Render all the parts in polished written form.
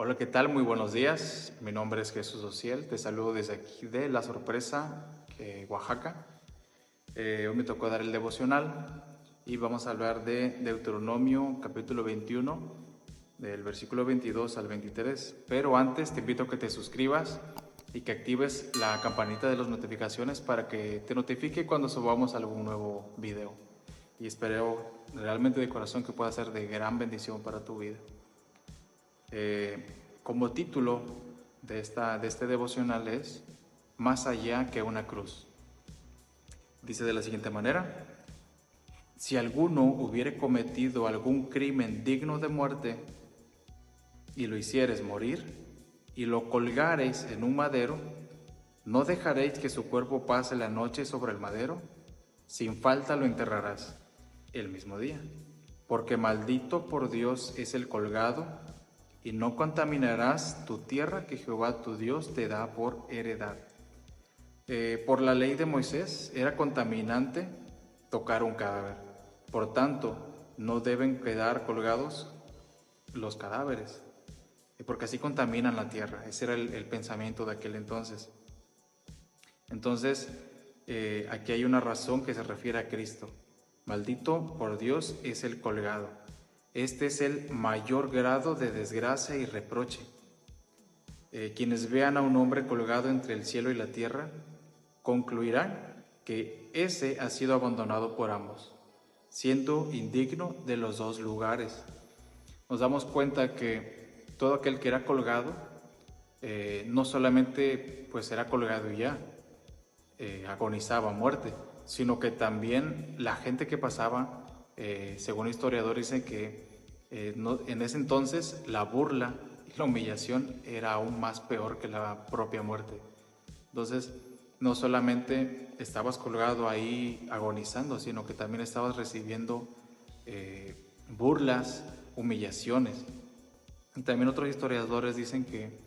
Hola, ¿qué tal? Muy buenos días. Mi nombre es Jesús Ociel. Te saludo desde aquí de La Sorpresa, Oaxaca. Hoy me tocó dar el devocional y vamos a hablar de Deuteronomio capítulo 21, del versículo 22 al 23. Pero antes te invito a que te suscribas y que actives la campanita de las notificaciones para que te notifique cuando subamos algún nuevo video. Y espero realmente de corazón que pueda ser de gran bendición para tu vida. Como título de este devocional es Más allá que una cruz. Dice de la siguiente manera: si alguno hubiere cometido algún crimen digno de muerte y lo hicieres morir y lo colgareis en un madero, ¿no dejaréis que su cuerpo pase la noche sobre el madero? Sin falta lo enterrarás el mismo día, porque maldito por Dios es el colgado, y no contaminarás tu tierra que Jehová tu Dios te da por heredad. Por la ley de Moisés era contaminante tocar un cadáver. Por tanto, no deben quedar colgados los cadáveres, porque así contaminan la tierra. Ese era el pensamiento de aquel entonces. Entonces, aquí hay una razón que se refiere a Cristo. Maldito por Dios es el colgado. Este es el mayor grado de desgracia y reproche. Quienes vean a un hombre colgado entre el cielo y la tierra, concluirán que ese ha sido abandonado por ambos, siendo indigno de los dos lugares. Nos damos cuenta que todo aquel que era colgado, no solamente pues era colgado y ya, agonizaba a muerte, sino que también la gente que pasaba, según historiadores dicen que en ese entonces la burla y la humillación era aún más peor que la propia muerte. Entonces, no solamente estabas colgado ahí agonizando, sino que también estabas recibiendo burlas, humillaciones. Y también otros historiadores dicen que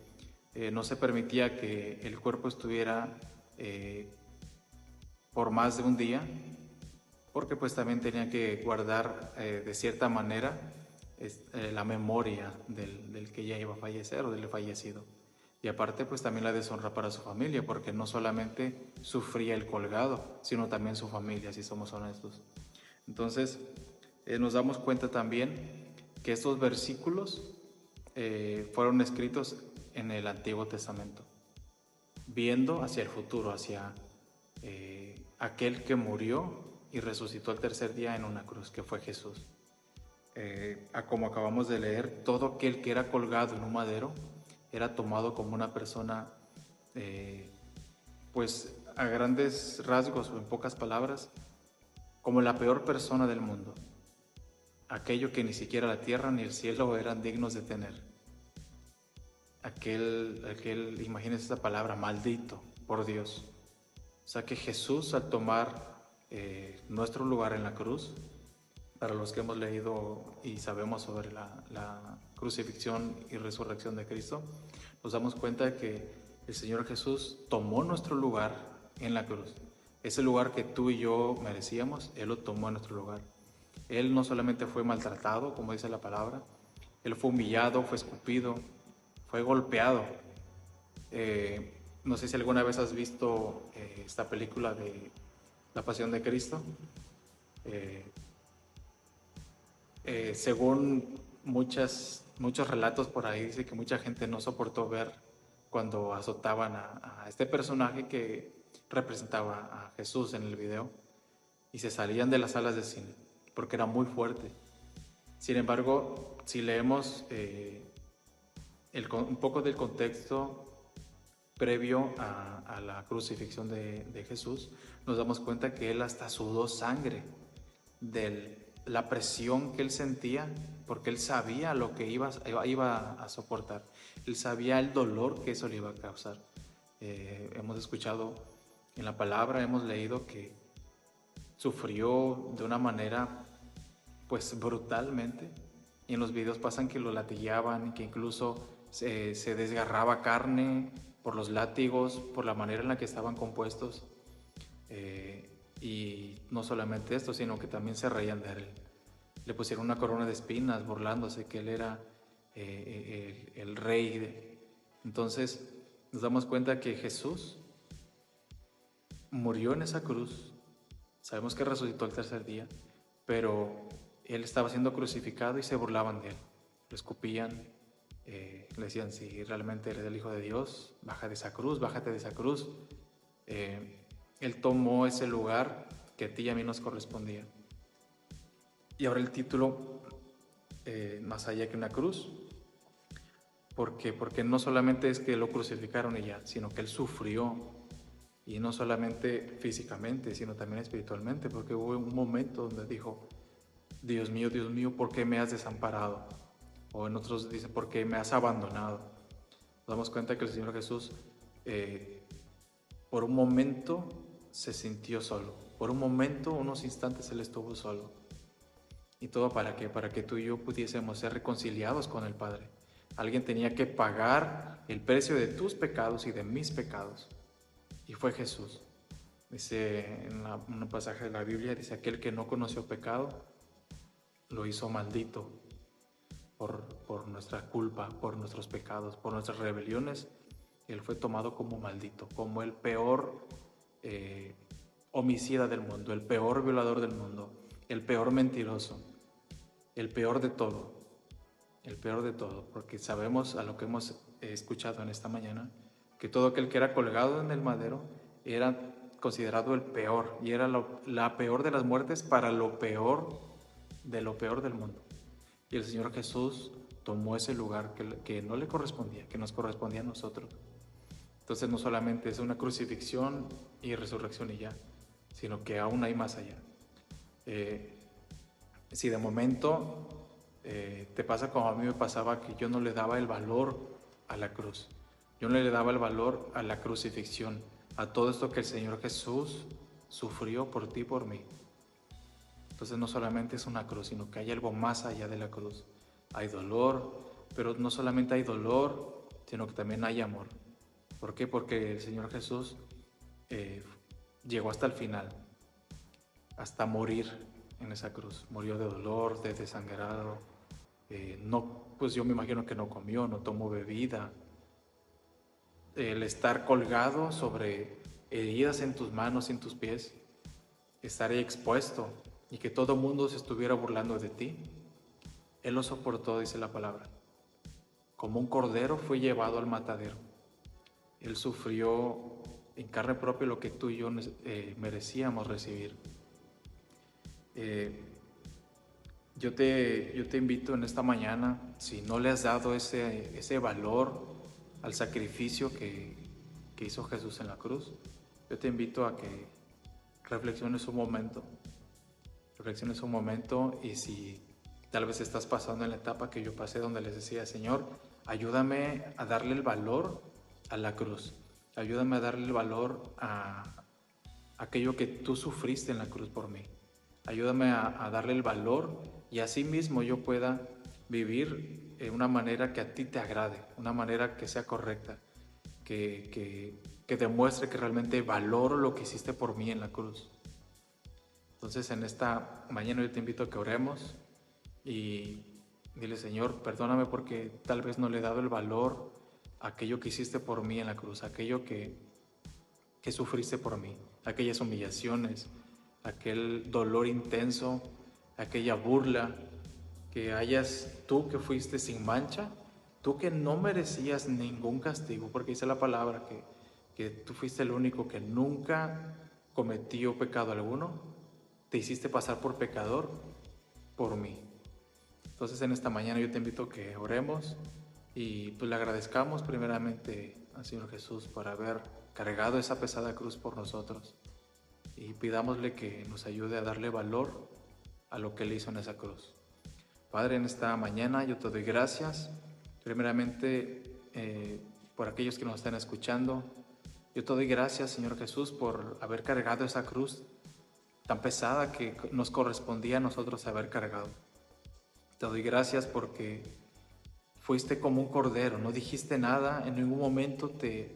no se permitía que el cuerpo estuviera por más de un día, porque pues también tenían que guardar de cierta manera la memoria del que ya iba a fallecer o del fallecido. Y aparte pues también la deshonra para su familia, porque no solamente sufría el colgado, sino también su familia, si somos honestos. Entonces nos damos cuenta también que estos versículos fueron escritos en el Antiguo Testamento, viendo hacia el futuro, hacia aquel que murió y resucitó al tercer día en una cruz, que fue Jesús. Como acabamos de leer, todo aquel que era colgado en un madero era tomado como una persona, pues a grandes rasgos o en pocas palabras, como la peor persona del mundo, aquello que ni siquiera la tierra ni el cielo eran dignos de tener. Imagínense esta palabra, maldito por Dios. O sea que Jesús, al tomar nuestro lugar en la cruz, para los que hemos leído y sabemos sobre la crucifixión y resurrección de Cristo, nos damos cuenta de que el Señor Jesús tomó nuestro lugar en la cruz. Ese lugar que tú y yo merecíamos, Él lo tomó en nuestro lugar. Él no solamente fue maltratado, como dice la palabra, Él fue humillado, fue escupido, fue golpeado. No sé si alguna vez has visto esta película de La Pasión de Cristo. Según muchos relatos por ahí, dice que mucha gente no soportó ver cuando azotaban a este personaje que representaba a Jesús en el video, y se salían de las salas de cine porque era muy fuerte. Sin embargo, si leemos un poco del contexto previo a la crucifixión de Jesús, nos damos cuenta que él hasta sudó sangre de la presión que él sentía, porque él sabía lo que iba a soportar. Él sabía el dolor que eso le iba a causar. Hemos escuchado en la palabra, hemos leído que sufrió de una manera pues brutalmente, y en los videos pasan que lo latigaban, que incluso se desgarraba carne por los látigos, por la manera en la que estaban compuestos. Y no solamente esto, sino que también se reían de él. Le pusieron una corona de espinas burlándose que él era el rey. Entonces nos damos cuenta que Jesús murió en esa cruz. Sabemos que resucitó el tercer día, pero él estaba siendo crucificado y se burlaban de él. Lo escupían, le decían: si realmente eres el Hijo de Dios, baja de esa cruz, bájate de esa cruz. Él tomó ese lugar que a ti y a mí nos correspondía. Y ahora el título, más allá que una cruz, porque no solamente es que lo crucificaron y ya, sino que él sufrió, y no solamente físicamente, sino también espiritualmente, porque hubo un momento donde dijo: Dios mío, ¿por qué me has desamparado? O en otros dice: ¿por qué me has abandonado? Nos damos cuenta que el Señor Jesús, por un momento se sintió solo, por un momento, unos instantes él estuvo solo. ¿Y todo para qué? Para que tú y yo pudiésemos ser reconciliados con el Padre. Alguien tenía que pagar el precio de tus pecados y de mis pecados, y fue Jesús. Dice en un pasaje de la Biblia, dice: aquel que no conoció pecado lo hizo maldito por nuestra culpa, por nuestros pecados, por nuestras rebeliones. Él fue tomado como maldito, como el peor homicida del mundo, el peor violador del mundo, el peor mentiroso, el peor de todo, porque sabemos, a lo que hemos escuchado en esta mañana, que todo aquel que era colgado en el madero era considerado el peor, y era la peor de las muertes para lo peor del mundo. Y el Señor Jesús tomó ese lugar que no le correspondía, que nos correspondía a nosotros. Entonces no solamente es una crucifixión y resurrección y ya, sino que aún hay más allá. Si de momento te pasa como a mí me pasaba, que yo no le daba el valor a la cruz, yo no le daba el valor a la crucifixión, a todo esto que el Señor Jesús sufrió por ti y por mí. Entonces no solamente es una cruz, sino que hay algo más allá de la cruz. Hay dolor, pero no solamente hay dolor, sino que también hay amor. ¿Por qué? Porque el Señor Jesús llegó hasta el final, hasta morir en esa cruz. Murió de dolor, de desangrado. Pues yo me imagino que no comió, no tomó bebida. El estar colgado sobre heridas en tus manos y en tus pies, estar ahí expuesto y que todo el mundo se estuviera burlando de ti, Él lo soportó, dice la palabra. Como un cordero fue llevado al matadero. Él sufrió en carne propia lo que tú y yo merecíamos recibir. Yo te invito en esta mañana, si no le has dado ese valor al sacrificio que hizo Jesús en la cruz, yo te invito a que reflexiones un momento. Y si tal vez estás pasando en la etapa que yo pasé, donde les decía: Señor, ayúdame a darle el valor a la cruz. Ayúdame a darle el valor a aquello que tú sufriste en la cruz por mí. Ayúdame a darle el valor, y así mismo yo pueda vivir de una manera que a ti te agrade, una manera que sea correcta, que demuestre que realmente valoro lo que hiciste por mí en la cruz. Entonces en esta mañana yo te invito a que oremos y dile: Señor, perdóname porque tal vez no le he dado el valor a aquello que hiciste por mí en la cruz, aquello que sufriste por mí, aquellas humillaciones, aquel dolor intenso, aquella burla, que hayas tú, que fuiste sin mancha, tú que no merecías ningún castigo, porque dice la palabra que tú fuiste el único que nunca cometió pecado alguno, te hiciste pasar por pecador por mí. Entonces en esta mañana yo te invito a que oremos y pues le agradezcamos primeramente al Señor Jesús por haber cargado esa pesada cruz por nosotros, y pidámosle que nos ayude a darle valor a lo que Él hizo en esa cruz. Padre, en esta mañana yo te doy gracias primeramente por aquellos que nos están escuchando. Yo te doy gracias, Señor Jesús, por haber cargado esa cruz tan pesada que nos correspondía a nosotros haber cargado. Te doy gracias porque fuiste como un cordero, no dijiste nada, en ningún momento te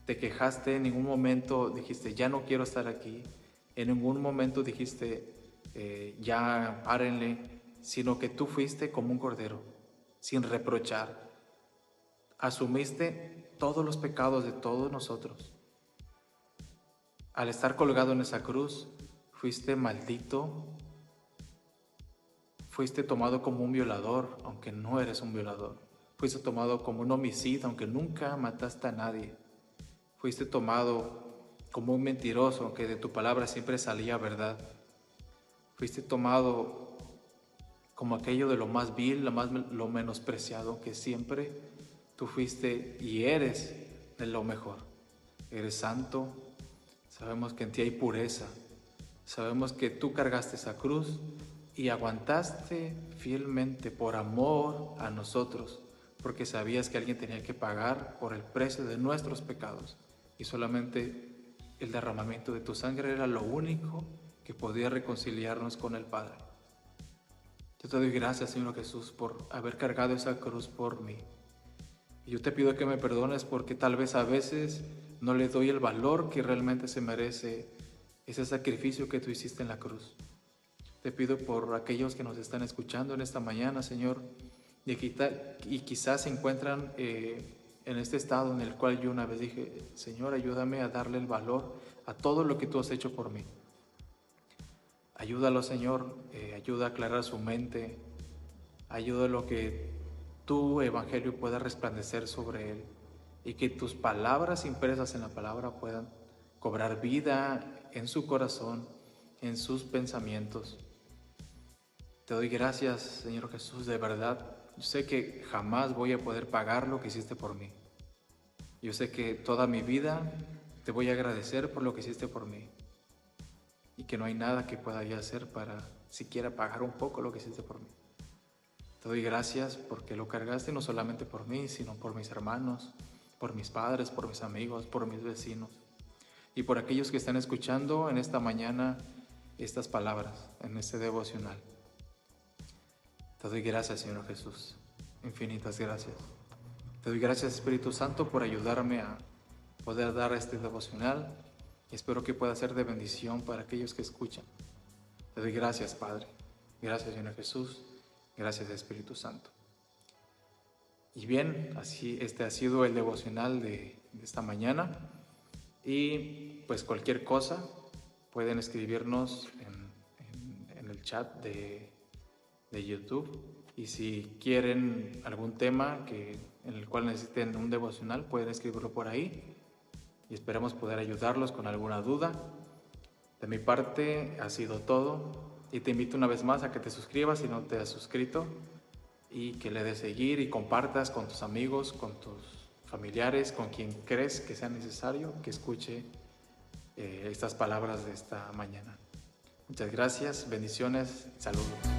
quejaste, en ningún momento dijiste: ya no quiero estar aquí, en ningún momento dijiste: ya párenle, sino que tú fuiste como un cordero, sin reprochar. Asumiste todos los pecados de todos nosotros. Al estar colgado en esa cruz, fuiste maldito, fuiste tomado como un violador, aunque no eres un violador. Fuiste tomado como un homicida, aunque nunca mataste a nadie. Fuiste tomado como un mentiroso, aunque de tu palabra siempre salía verdad. Fuiste tomado como aquello de lo más vil, lo menospreciado, que siempre tú fuiste y eres de lo mejor. Eres santo, sabemos que en ti hay pureza, sabemos que tú cargaste esa cruz y aguantaste fielmente por amor a nosotros, porque sabías que alguien tenía que pagar por el precio de nuestros pecados y solamente el derramamiento de tu sangre era lo único que podía reconciliarnos con el Padre. Yo te doy gracias, Señor Jesús, por haber cargado esa cruz por mí. Y yo te pido que me perdones porque tal vez a veces no le doy el valor que realmente se merece ese sacrificio que tú hiciste en la cruz. Te pido por aquellos que nos están escuchando en esta mañana, Señor, y quizás se encuentran en este estado en el cual yo una vez dije, Señor, ayúdame a darle el valor a todo lo que tú has hecho por mí. Ayúdalo, Señor, ayuda a aclarar su mente, ayúdalo a que tu evangelio pueda resplandecer sobre él y que tus palabras impresas en la palabra puedan cobrar vida en su corazón, en sus pensamientos. Te doy gracias, Señor Jesús, de verdad. Yo sé que jamás voy a poder pagar lo que hiciste por mí. Yo sé que toda mi vida te voy a agradecer por lo que hiciste por mí y que no hay nada que pueda yo hacer para siquiera pagar un poco lo que hiciste por mí. Te doy gracias porque lo cargaste no solamente por mí, sino por mis hermanos, por mis padres, por mis amigos, por mis vecinos y por aquellos que están escuchando en esta mañana estas palabras, en este devocional. Te doy gracias, Señor Jesús, infinitas gracias. Te doy gracias, Espíritu Santo, por ayudarme a poder dar este devocional y espero que pueda ser de bendición para aquellos que escuchan. Te doy gracias, Padre. Gracias, Señor Jesús. Gracias, Espíritu Santo. Y bien, así este ha sido el devocional de esta mañana. Y pues cualquier cosa pueden escribirnos en el chat de YouTube. Y si quieren algún tema en el cual necesiten un devocional, pueden escribirlo por ahí. Y esperamos poder ayudarlos con alguna duda. De mi parte ha sido todo. Y te invito una vez más a que te suscribas si no te has suscrito y que le des seguir y compartas con tus amigos, con tus familiares, con quien crees que sea necesario que escuche estas palabras de esta mañana. Muchas gracias, bendiciones, saludos.